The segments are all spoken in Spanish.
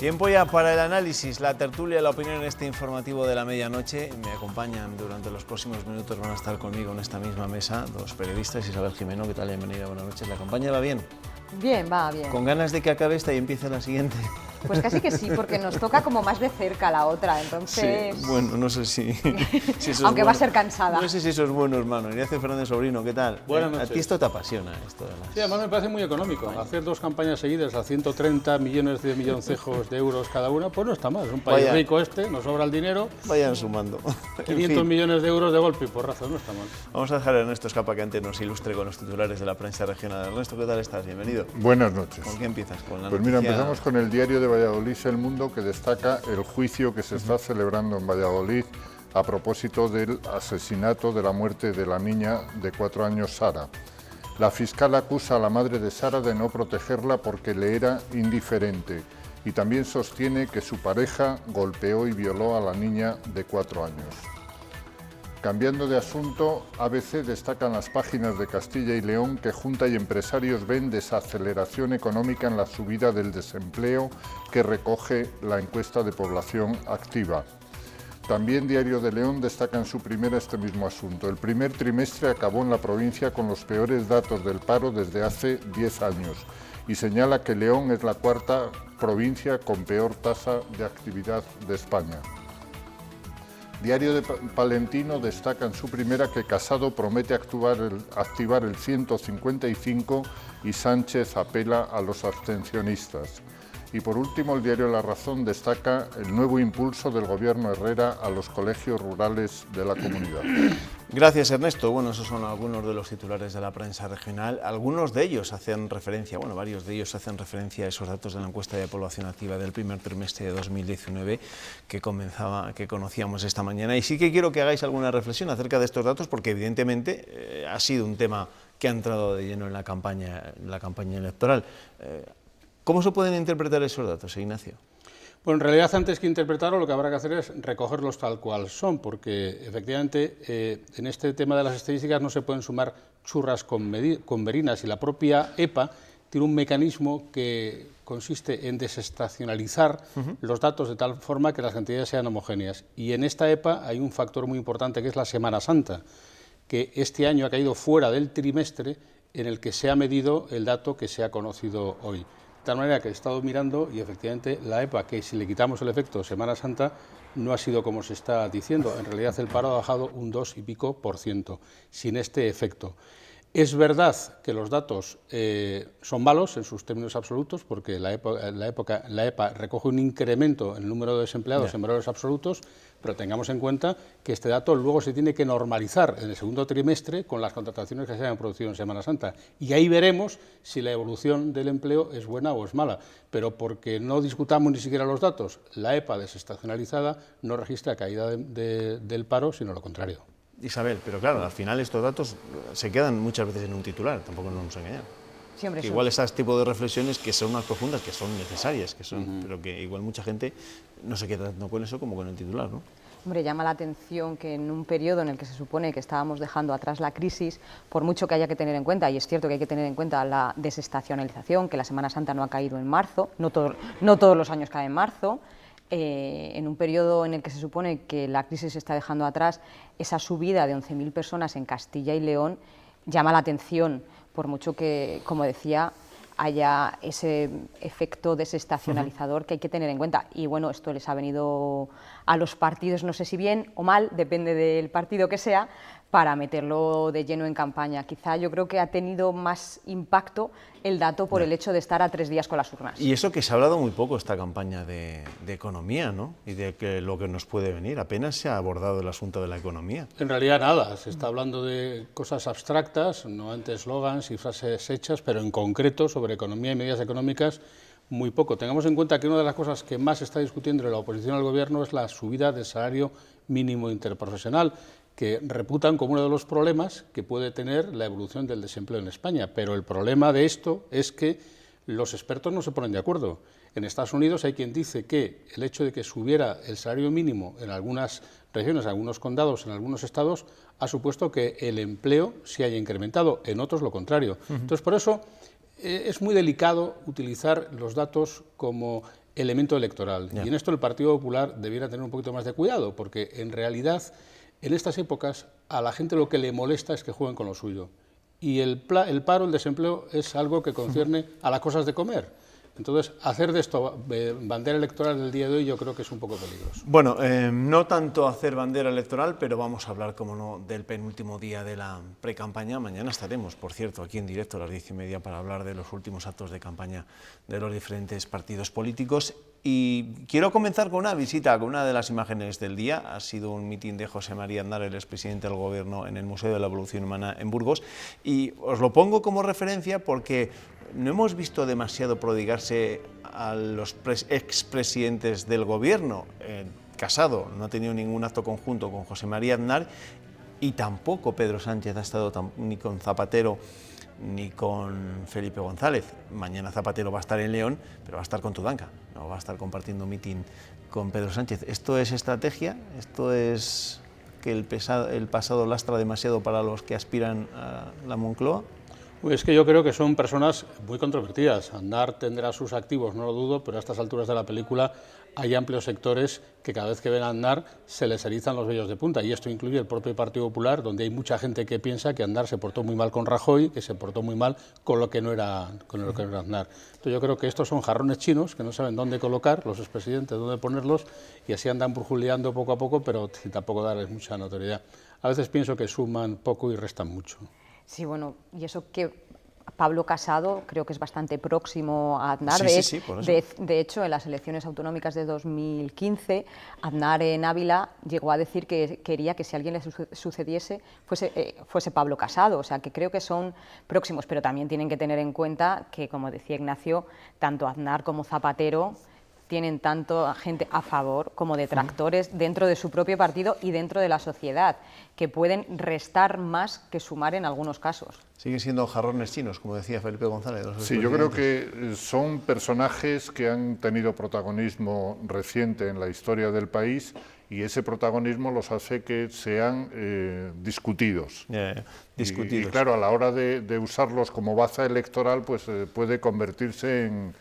Tiempo ya para el análisis, la tertulia, la opinión en este informativo de la medianoche. Me acompañan durante los próximos minutos, van a estar conmigo en esta misma mesa dos periodistas. Isabel Jimeno, ¿qué tal? Bienvenida, buenas noches. ¿La campaña va bien? Bien, va bien. ¿Con ganas de que acabe esta y empiece la siguiente? Pues casi que sí, porque nos toca como más de cerca la otra, entonces... Sí, bueno, no sé si eso aunque es va bueno. a ser cansada. No sé si eso es bueno, hermano. Ignacio Fernández Sobrino, ¿qué tal? Buenas noches. A ti esto te apasiona, esto de las... Sí, además me parece muy económico. Hacer dos campañas seguidas a 130 millones de milloncejos de euros cada una, pues no está mal. Es un país rico este, nos sobra el dinero. Vayan sumando. 500 millones de euros de golpe y porrazo, no está mal. Vamos a dejar a Ernesto Escapa que antes nos ilustre con los titulares de la prensa regional. Ernesto, ¿qué tal estás? Bienvenido. Buenas noches. ¿Con qué empiezas? ¿Con la Pues noticia? mira, empezamos con el diario de Valladolid, El Mundo, que destaca el juicio que se está celebrando en Valladolid a propósito del asesinato, de la muerte de la niña de 4 años, Sara. La fiscal acusa a la madre de Sara de no protegerla porque le era indiferente y también sostiene que su pareja golpeó y violó a la niña de 4 años. Cambiando de asunto, ABC destaca en las páginas de Castilla y León que Junta y empresarios ven desaceleración económica en la subida del desempleo que recoge la encuesta de población activa. También Diario de León destaca en su primera este mismo asunto. El primer trimestre acabó en la provincia con los peores datos del paro desde hace 10 años y señala que León es la cuarta provincia con peor tasa de actividad de España. Diario de Palentino destaca en su primera que Casado promete activar el 155 y Sánchez apela a los abstencionistas. Y por último, el diario La Razón destaca el nuevo impulso del gobierno Herrera a los colegios rurales de la comunidad. Gracias, Ernesto. Bueno, esos son algunos de los titulares de la prensa regional. Algunos de ellos hacen referencia, bueno, varios de ellos hacen referencia a esos datos de la encuesta de población activa del primer trimestre de 2019 que conocíamos esta mañana. Y sí que quiero que hagáis alguna reflexión acerca de estos datos porque evidentemente ha sido un tema que ha entrado de lleno en la campaña electoral. ¿Cómo se pueden interpretar esos datos, Ignacio? Bueno, en realidad antes que interpretarlo lo que habrá que hacer es recogerlos tal cual son, porque efectivamente en este tema de las estadísticas no se pueden sumar churras con merinas y la propia EPA tiene un mecanismo que consiste en desestacionalizar los datos de tal forma que las cantidades sean homogéneas. Y en esta EPA hay un factor muy importante que es la Semana Santa, que este año ha caído fuera del trimestre en el que se ha medido el dato que se ha conocido hoy. De tal manera que he estado mirando y efectivamente la EPA, que si le quitamos el efecto Semana Santa, no ha sido como se está diciendo. En realidad el paro ha bajado un 2 y pico %, sin este efecto. Es verdad que los datos son malos en sus términos absolutos, porque la EPA recoge un incremento en el número de desempleados en valores absolutos, pero tengamos en cuenta que este dato luego se tiene que normalizar en el segundo trimestre con las contrataciones que se hayan producido en Semana Santa. Y ahí veremos si la evolución del empleo es buena o es mala. Pero porque no discutamos ni siquiera los datos, la EPA desestacionalizada no registra caída del paro, sino lo contrario. Isabel, pero claro, al final estos datos se quedan muchas veces en un titular, tampoco nos vamos a engañar. Sí, hombre, igual esas tipo de reflexiones que son más profundas, que son necesarias, pero que igual mucha gente no se queda tanto con eso como con el titular, ¿no? Hombre, llama la atención que en un periodo en el que se supone que estábamos dejando atrás la crisis, por mucho que haya que tener en cuenta, y es cierto que hay que tener en cuenta la desestacionalización, que la Semana Santa no ha caído en marzo, no todos los años cae en marzo, en un periodo en el que se supone que la crisis se está dejando atrás, esa subida de 11.000 personas en Castilla y León llama la atención, por mucho que, como decía, haya ese efecto desestacionalizador que hay que tener en cuenta. Y bueno, esto les ha venido a los partidos, no sé si bien o mal, depende del partido que sea, para meterlo de lleno en campaña. Quizá yo creo que ha tenido más impacto el dato por el hecho de estar a 3 días con las urnas. Y eso que se ha hablado muy poco esta campaña de economía, ¿no? Y de lo que nos puede venir. Apenas se ha abordado el asunto de la economía. En realidad nada, se está hablando de cosas abstractas, no ante eslogans y frases hechas, pero en concreto sobre economía y medidas económicas muy poco. Tengamos en cuenta que una de las cosas que más se está discutiendo en la oposición al gobierno es la subida del salario mínimo interprofesional, que reputan como uno de los problemas que puede tener la evolución del desempleo en España. Pero el problema de esto es que los expertos no se ponen de acuerdo. En Estados Unidos hay quien dice que el hecho de que subiera el salario mínimo en algunas regiones, en algunos condados, en algunos estados, ha supuesto que el empleo se haya incrementado, en otros lo contrario. Entonces, por eso es muy delicado utilizar los datos como elemento electoral. Y en esto el Partido Popular debiera tener un poquito más de cuidado, porque en realidad en estas épocas a la gente lo que le molesta es que jueguen con lo suyo. Y el paro, el desempleo, es algo que concierne a las cosas de comer. Entonces, hacer de esto bandera electoral del día de hoy yo creo que es un poco peligroso. Bueno, no tanto hacer bandera electoral, pero vamos a hablar, como no, del penúltimo día de la precampaña. Mañana estaremos, por cierto, aquí en directo a las 10:30 para hablar de los últimos actos de campaña de los diferentes partidos políticos. Y quiero comenzar con una visita, con una de las imágenes del día. Ha sido un mitin de José María Aznar, el expresidente del Gobierno, en el Museo de la Evolución Humana en Burgos. Y os lo pongo como referencia porque no hemos visto demasiado prodigarse a los expresidentes del Gobierno. Casado no ha tenido ningún acto conjunto con José María Aznar y tampoco Pedro Sánchez ha estado ni con Zapatero ni con Felipe González. Mañana Zapatero va a estar en León, pero va a estar con Tudanca, no va a estar compartiendo mitin con Pedro Sánchez. ¿Esto es estrategia? ¿Esto es que el pasado lastra demasiado para los que aspiran a la Moncloa? Es que yo creo que son personas muy controvertidas. Aznar tendrá sus activos, no lo dudo, pero a estas alturas de la película hay amplios sectores que cada vez que ven a Aznar se les erizan los vellos de punta, y esto incluye el propio Partido Popular, donde hay mucha gente que piensa que Aznar se portó muy mal con Rajoy, que se portó muy mal con lo que no era Aznar. Entonces yo creo que estos son jarrones chinos que no saben dónde colocar, los expresidentes, dónde ponerlos, y así andan burjuleando poco a poco, pero sin tampoco darles mucha notoriedad. A veces pienso que suman poco y restan mucho. Sí, bueno, y eso que Pablo Casado creo que es bastante próximo a Aznar. De hecho, en las elecciones autonómicas de 2015, Aznar en Ávila llegó a decir que quería que si alguien le sucediese fuese Pablo Casado. O sea, que creo que son próximos, pero también tienen que tener en cuenta que, como decía Ignacio, tanto Aznar como Zapatero tienen tanto gente a favor como detractores dentro de su propio partido y dentro de la sociedad, que pueden restar más que sumar en algunos casos. Siguen siendo jarrones chinos, como decía Felipe González. Sí, yo creo que son personajes que han tenido protagonismo reciente en la historia del país, y ese protagonismo los hace que sean discutidos. Discutidos. Y claro, a la hora de usarlos como baza electoral, pues puede convertirse en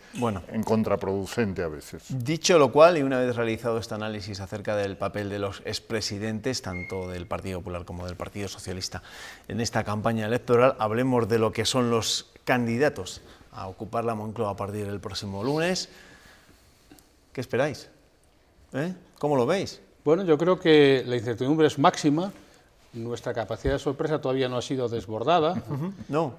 contraproducente a veces. Dicho lo cual, y una vez realizado este análisis acerca del papel de los expresidentes, tanto del Partido Popular como del Partido Socialista, en esta campaña electoral, hablemos de lo que son los candidatos a ocupar la Moncloa a partir del próximo lunes. ¿Qué esperáis? ¿Cómo lo veis? Bueno, yo creo que la incertidumbre es máxima, nuestra capacidad de sorpresa todavía no ha sido desbordada. No,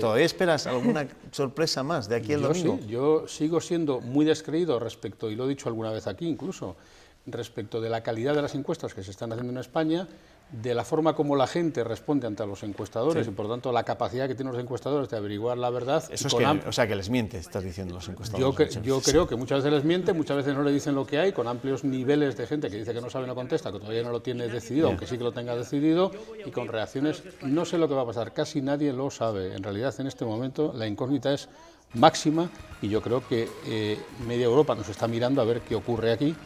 ¿todavía esperas alguna sorpresa más de aquí al domingo? Sí, yo sigo siendo muy descreído respecto, y lo he dicho alguna vez aquí incluso, respecto de la calidad de las encuestas que se están haciendo en España, de la forma como la gente responde ante los encuestadores, y por tanto la capacidad que tienen los encuestadores de averiguar la verdad. Eso es o sea, que les miente, estás diciendo, los encuestadores. Yo creo que muchas veces les miente, muchas veces no le dicen lo que hay, con amplios niveles de gente que dice que no sabe, no contesta, que todavía no lo tiene decidido, aunque sí que lo tenga decidido, y con reacciones, no sé lo que va a pasar, casi nadie lo sabe. En realidad, en este momento, la incógnita es máxima, y yo creo que media Europa nos está mirando a ver qué ocurre aquí,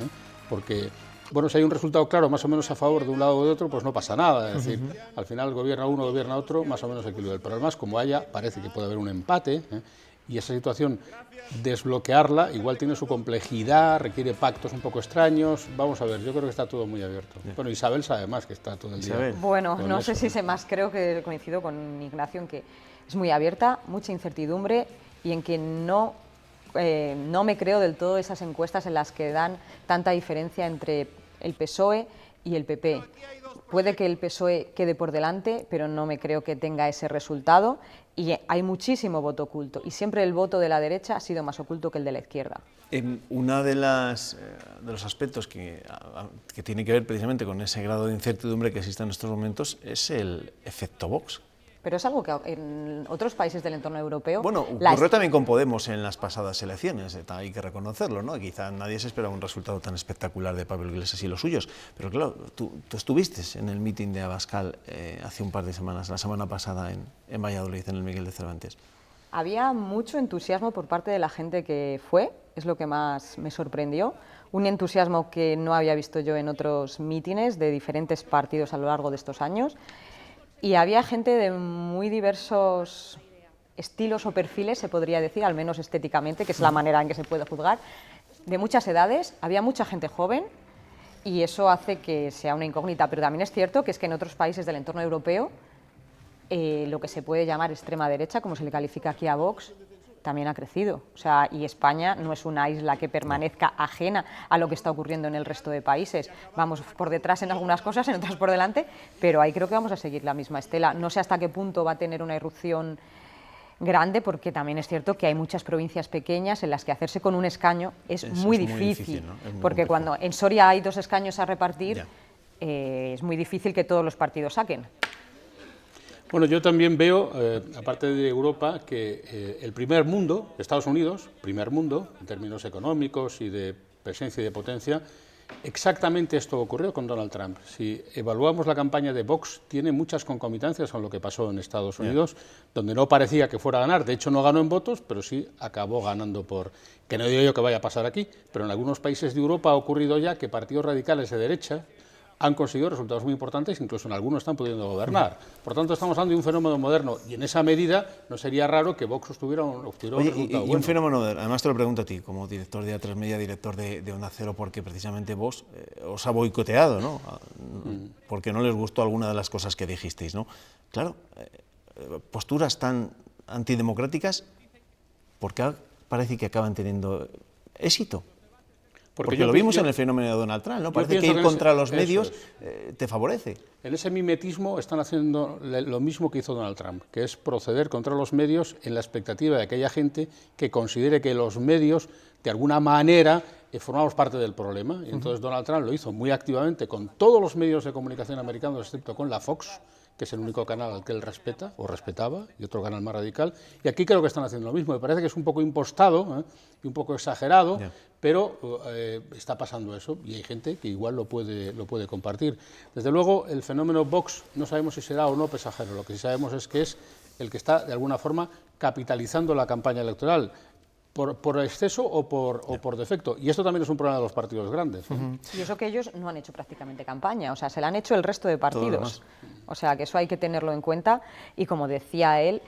porque bueno, si hay un resultado claro, más o menos a favor de un lado o de otro, pues no pasa nada. Es decir, al final gobierna uno, gobierna otro, más o menos equilibrio. El problema es como parece que puede haber un empate, y esa situación, desbloquearla, igual tiene su complejidad, requiere pactos un poco extraños. Vamos a ver, yo creo que está todo muy abierto. Bueno, Isabel sabe más, que está todo el día. Bueno, no sé si sé más, creo que coincido con Ignacio en que es muy abierta, mucha incertidumbre, y en que no me creo del todo esas encuestas en las que dan tanta diferencia entre el PSOE y el PP. Puede que el PSOE quede por delante, pero no me creo que tenga ese resultado, y hay muchísimo voto oculto, y siempre el voto de la derecha ha sido más oculto que el de la izquierda. Uno de los aspectos que tiene que ver precisamente con ese grado de incertidumbre que existe en estos momentos es el efecto Vox. Pero es algo que en otros países del entorno europeo... Bueno, ocurrió también con Podemos en las pasadas elecciones, hay que reconocerlo, ¿no? Quizá nadie se esperaba un resultado tan espectacular de Pablo Iglesias y los suyos, pero claro, tú estuviste en el mitin de Abascal hace un par de semanas, la semana pasada en Valladolid, en el Miguel de Cervantes. Había mucho entusiasmo por parte de la gente que fue, es lo que más me sorprendió, un entusiasmo que no había visto yo en otros mítines de diferentes partidos a lo largo de estos años. Y había gente de muy diversos estilos o perfiles, se podría decir, al menos estéticamente, que es la manera en que se puede juzgar, de muchas edades, había mucha gente joven y eso hace que sea una incógnita, pero también es cierto que es que en otros países del entorno europeo lo que se puede llamar extrema derecha, como se le califica aquí a Vox, también ha crecido. O sea, y España no es una isla que permanezca ajena a lo que está ocurriendo en el resto de países. Vamos por detrás en algunas cosas, en otras por delante, pero ahí creo que vamos a seguir la misma estela. No sé hasta qué punto va a tener una irrupción grande, porque también es cierto que hay muchas provincias pequeñas en las que hacerse con un escaño es muy difícil, ¿no? Es muy porque complejo. Cuando en Soria hay 2 escaños a repartir, es muy difícil que todos los partidos saquen. Bueno, yo también veo, aparte de Europa, que el primer mundo, Estados Unidos, primer mundo, en términos económicos y de presencia y de potencia, exactamente esto ocurrió con Donald Trump. Si evaluamos la campaña de Vox, tiene muchas concomitancias con lo que pasó en Estados Unidos, donde no parecía que fuera a ganar. De hecho, no ganó en votos, pero sí acabó ganando por... Que no digo yo que vaya a pasar aquí, pero en algunos países de Europa ha ocurrido ya que partidos radicales de derecha han conseguido resultados muy importantes, incluso en algunos están pudiendo gobernar. Por tanto, estamos hablando de un fenómeno moderno y en esa medida no sería raro que Vox obtuviera un resultado bueno. Y un fenómeno moderno, además te lo pregunto a ti, como director de A3 Media, director de Onda Cero, porque precisamente vos os ha boicoteado, ¿no? Porque no les gustó alguna de las cosas que dijisteis, ¿no? Claro, posturas tan antidemocráticas, ¿por qué parece que acaban teniendo éxito? Porque lo vimos en el fenómeno de Donald Trump, ¿no? Parece que ir contra los medios te favorece. En ese mimetismo están haciendo lo mismo que hizo Donald Trump, que es proceder contra los medios en la expectativa de aquella gente que considere que los medios, de alguna manera, formamos parte del problema. Y entonces Donald Trump lo hizo muy activamente con todos los medios de comunicación americanos, excepto con la Fox, que es el único canal al que él respeta, o respetaba, y otro canal más radical, y aquí creo que están haciendo lo mismo. Me parece que es un poco impostado y un poco exagerado, pero está pasando eso, y hay gente que igual lo puede compartir. Desde luego, el fenómeno Vox no sabemos si será o no pasajero, lo que sí sabemos es que es el que está, de alguna forma, capitalizando la campaña electoral, por exceso o por defecto. Y esto también es un problema de los partidos grandes. Y eso que ellos no han hecho prácticamente campaña, o sea, se la han hecho el resto de partidos. O sea, que eso hay que tenerlo en cuenta. Y como decía él,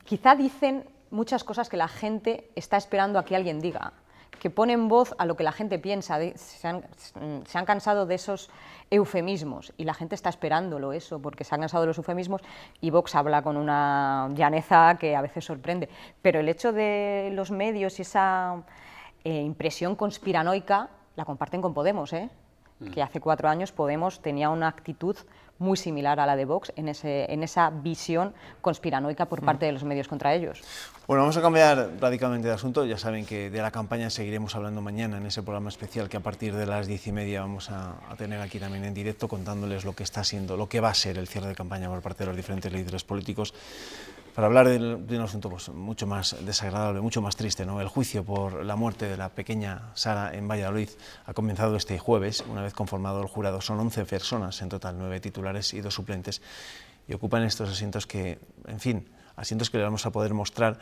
quizá dicen muchas cosas que la gente está esperando a que alguien diga, que ponen voz a lo que la gente piensa. Se han cansado de esos eufemismos y la gente está esperándolo eso, porque se han cansado de los eufemismos y Vox habla con una llaneza que a veces sorprende. Pero el hecho de los medios y esa impresión conspiranoica la comparten con Podemos, que hace 4 años Podemos tenía una actitud muy similar a la de Vox en esa visión conspiranoica por parte de los medios contra ellos. Bueno, vamos a cambiar radicalmente de asunto. Ya saben que de la campaña seguiremos hablando mañana en ese programa especial que a partir de las 10:30 vamos a tener aquí también en directo, contándoles lo que está siendo, lo que va a ser el cierre de campaña por parte de los diferentes líderes políticos, para hablar de un asunto pues, mucho más desagradable, mucho más triste, ¿no? El juicio por la muerte de la pequeña Sara en Valladolid ha comenzado este jueves, una vez conformado el jurado. Son 11 personas en total, 9 titulares y 2 suplentes, y ocupan estos asientos que, en fin, asientos que le vamos a poder mostrar.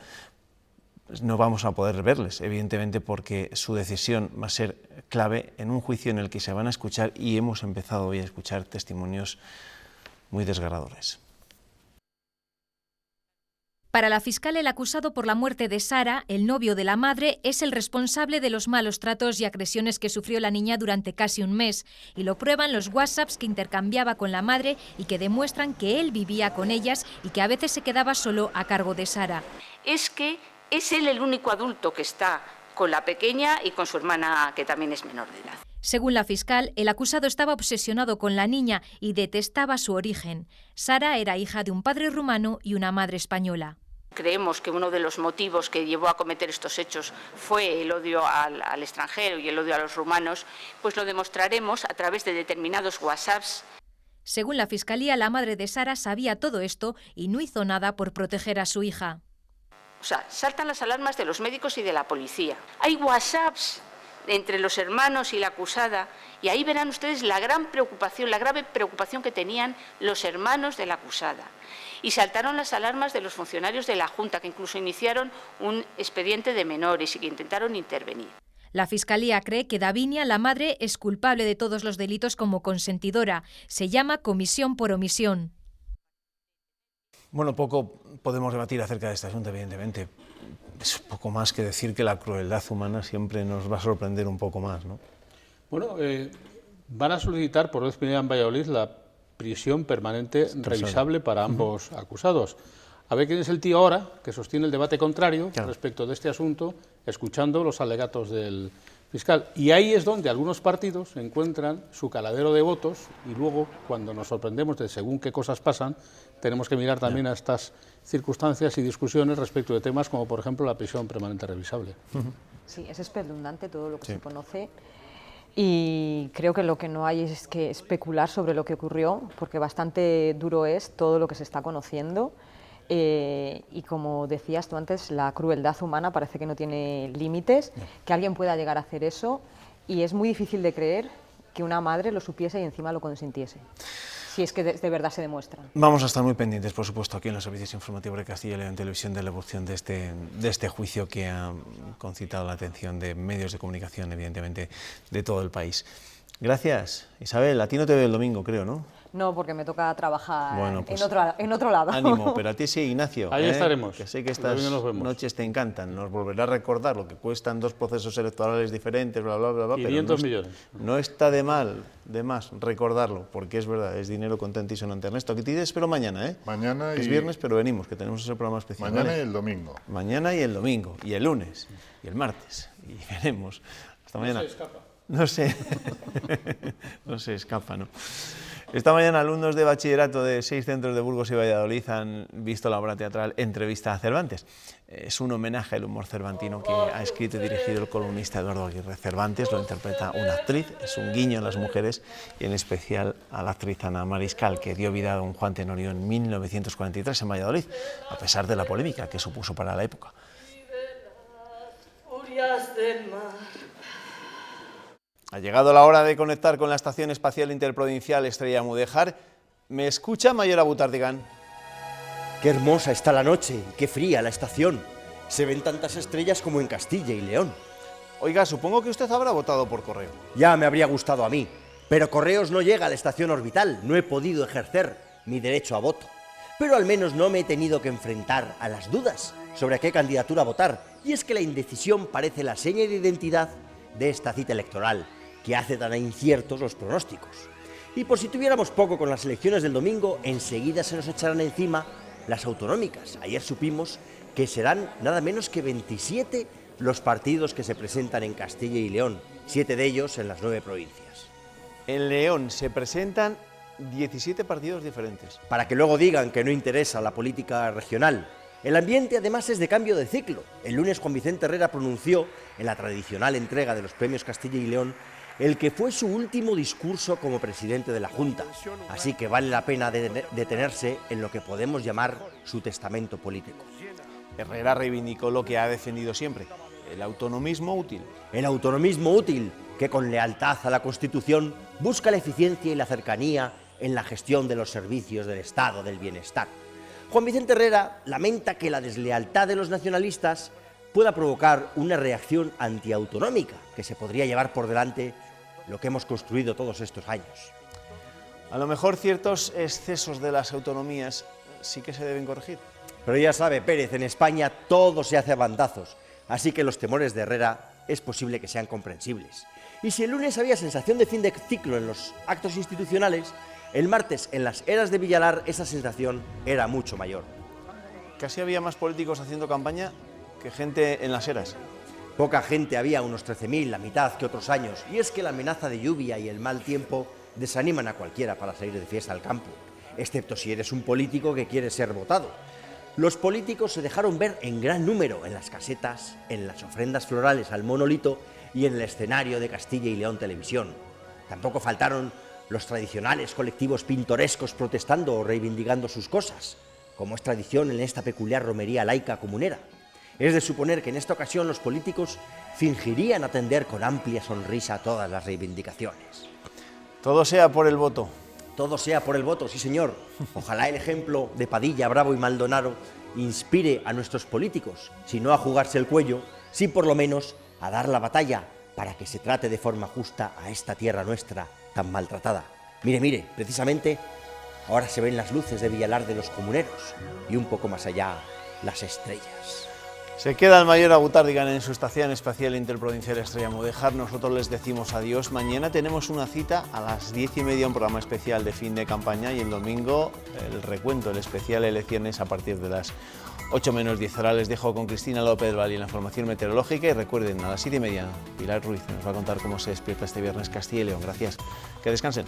No vamos a poder verles, evidentemente, porque su decisión va a ser clave en un juicio en el que se van a escuchar, y hemos empezado hoy a escuchar testimonios muy desgarradores. Para la fiscal, el acusado por la muerte de Sara, el novio de la madre, es el responsable de los malos tratos y agresiones que sufrió la niña durante casi un mes, y lo prueban los WhatsApps que intercambiaba con la madre y que demuestran que él vivía con ellas y que a veces se quedaba solo a cargo de Sara. Es que es él el único adulto que está con la pequeña y con su hermana, que también es menor de edad. Según la fiscal, el acusado estaba obsesionado con la niña y detestaba su origen. Sara era hija de un padre rumano y una madre española. Creemos que uno de los motivos que llevó a cometer estos hechos fue el odio al extranjero y el odio a los rumanos, pues lo demostraremos a través de determinados WhatsApps. Según la fiscalía, la madre de Sara sabía todo esto y no hizo nada por proteger a su hija. O sea, saltan las alarmas de los médicos y de la policía. Hay WhatsApps entre los hermanos y la acusada, y ahí verán ustedes la grave preocupación que tenían los hermanos de la acusada. Y saltaron las alarmas de los funcionarios de la Junta, que incluso iniciaron un expediente de menores y que intentaron intervenir. La Fiscalía cree que Davinia, la madre, es culpable de todos los delitos como consentidora. Se llama comisión por omisión. Bueno, poco podemos debatir acerca de este asunto, evidentemente. es un poco más que decir que la crueldad humana siempre nos va a sorprender un poco más, ¿no? Bueno, van a solicitar por vez primera en Valladolid la prisión permanente revisable para ambos acusados. A ver quién es el tío ahora que sostiene el debate contrario respecto de este asunto, escuchando los alegatos del fiscal. Y ahí es donde algunos partidos encuentran su caladero de votos y luego, cuando nos sorprendemos de según qué cosas pasan, tenemos que mirar también a estas circunstancias y discusiones respecto de temas como, por ejemplo, la prisión permanente revisable. Sí, es espeluznante todo lo que se conoce. Y creo que lo que no hay es que especular sobre lo que ocurrió, porque bastante duro es todo lo que se está conociendo. Y como decías tú antes, la crueldad humana parece que no tiene límites, que alguien pueda llegar a hacer eso, y es muy difícil de creer que una madre lo supiese y encima lo consintiese, si es que de verdad se demuestra. Vamos a estar muy pendientes, por supuesto, aquí en los servicios informativos de Castilla y León Televisión de la evolución de este juicio que ha concitado la atención de medios de comunicación, evidentemente, de todo el país. Gracias, Isabel. A ti no te veo el domingo, creo, ¿no? No, porque me toca trabajar bueno, pues, en otro lado. Ánimo, pero a ti sí, Ignacio. Ahí estaremos. Que sé que estas noches te encantan. Nos volverá a recordar lo que cuestan 2 procesos electorales diferentes, bla, bla, bla, bla. 500 millones. No está de más recordarlo, porque es verdad, es dinero contento y sonante. Ernesto, aquí te espero mañana, ¿eh? Mañana es viernes, pero venimos, que tenemos ese programa especial. Mañana, ¿vale? Y el domingo. Mañana y el domingo, y el lunes, y el martes, y veremos. Hasta mañana. No se escapa. No sé, no se escapa, ¿no? Esta mañana alumnos de bachillerato de 6 centros de Burgos y Valladolid han visto la obra teatral Entrevista a Cervantes. Es un homenaje al humor cervantino que ha escrito y dirigido el columnista Eduardo Aguirre Cervantes. Lo interpreta una actriz, es un guiño a las mujeres y en especial a la actriz Ana Mariscal, que dio vida a don Juan Tenorio en 1943 en Valladolid, a pesar de la polémica que supuso para la época. Ha llegado la hora de conectar con la Estación Espacial Interprovincial Estrella Mudéjar. ¿Me escucha, Mayor Abutardigán? Qué hermosa está la noche y qué fría la estación. Se ven tantas estrellas como en Castilla y León. Oiga, supongo que usted habrá votado por correo. Ya me habría gustado a mí, pero Correos no llega a la estación orbital. No he podido ejercer mi derecho a voto. Pero al menos no me he tenido que enfrentar a las dudas sobre a qué candidatura votar. Y es que la indecisión parece la seña de identidad de esta cita electoral, que hace tan inciertos los pronósticos. Y por si tuviéramos poco con las elecciones del domingo, enseguida se nos echarán encima las autonómicas. Ayer supimos que serán nada menos que 27 los partidos que se presentan en Castilla y León, 7 de ellos en las 9 provincias. En León se presentan 17 partidos diferentes. Para que luego digan que no interesa la política regional. El ambiente además es de cambio de ciclo. El lunes Juan Vicente Herrera pronunció en la tradicional entrega de los premios Castilla y León el que fue su último discurso como presidente de la Junta, así que vale la pena detenerse en lo que podemos llamar su testamento político. Herrera reivindicó lo que ha defendido siempre, el autonomismo útil. El autonomismo útil, que con lealtad a la Constitución busca la eficiencia y la cercanía en la gestión de los servicios del Estado del bienestar. Juan Vicente Herrera lamenta que la deslealtad de los nacionalistas pueda provocar una reacción antiautonómica que se podría llevar por delante lo que hemos construido todos estos años. A lo mejor ciertos excesos de las autonomías sí que se deben corregir. Pero ya sabe, Pérez, en España todo se hace a bandazos, así que los temores de Herrera es posible que sean comprensibles. Y si el lunes había sensación de fin de ciclo en los actos institucionales, el martes en las eras de Villalar esa sensación era mucho mayor. Casi había más políticos haciendo campaña que gente en las eras. Poca gente había, unos 13.000, la mitad que otros años, y es que la amenaza de lluvia y el mal tiempo desaniman a cualquiera para salir de fiesta al campo, excepto si eres un político que quiere ser votado. Los políticos se dejaron ver en gran número en las casetas, en las ofrendas florales al monolito y en el escenario de Castilla y León Televisión. Tampoco faltaron los tradicionales colectivos pintorescos protestando o reivindicando sus cosas, como es tradición en esta peculiar romería laica comunera. Es de suponer que en esta ocasión los políticos fingirían atender con amplia sonrisa todas las reivindicaciones. Todo sea por el voto. Todo sea por el voto, sí señor. Ojalá el ejemplo de Padilla, Bravo y Maldonado inspire a nuestros políticos, si no a jugarse el cuello, sí por lo menos a dar la batalla para que se trate de forma justa a esta tierra nuestra tan maltratada. Mire, precisamente ahora se ven las luces de Villalar de los Comuneros y un poco más allá las estrellas. Se queda el mayor Agutardigan en su estación espacial interprovincial Estrella Mudéjar. Nosotros les decimos adiós. Mañana tenemos una cita a las 10:30, un programa especial de fin de campaña, y el domingo el recuento, el especial elecciones a partir de las 8 menos 10. Ahora les dejo con Cristina López del Valle en la información meteorológica y recuerden, a las 7:30 Pilar Ruiz nos va a contar cómo se despierta este viernes Castilla y León. Gracias, que descansen.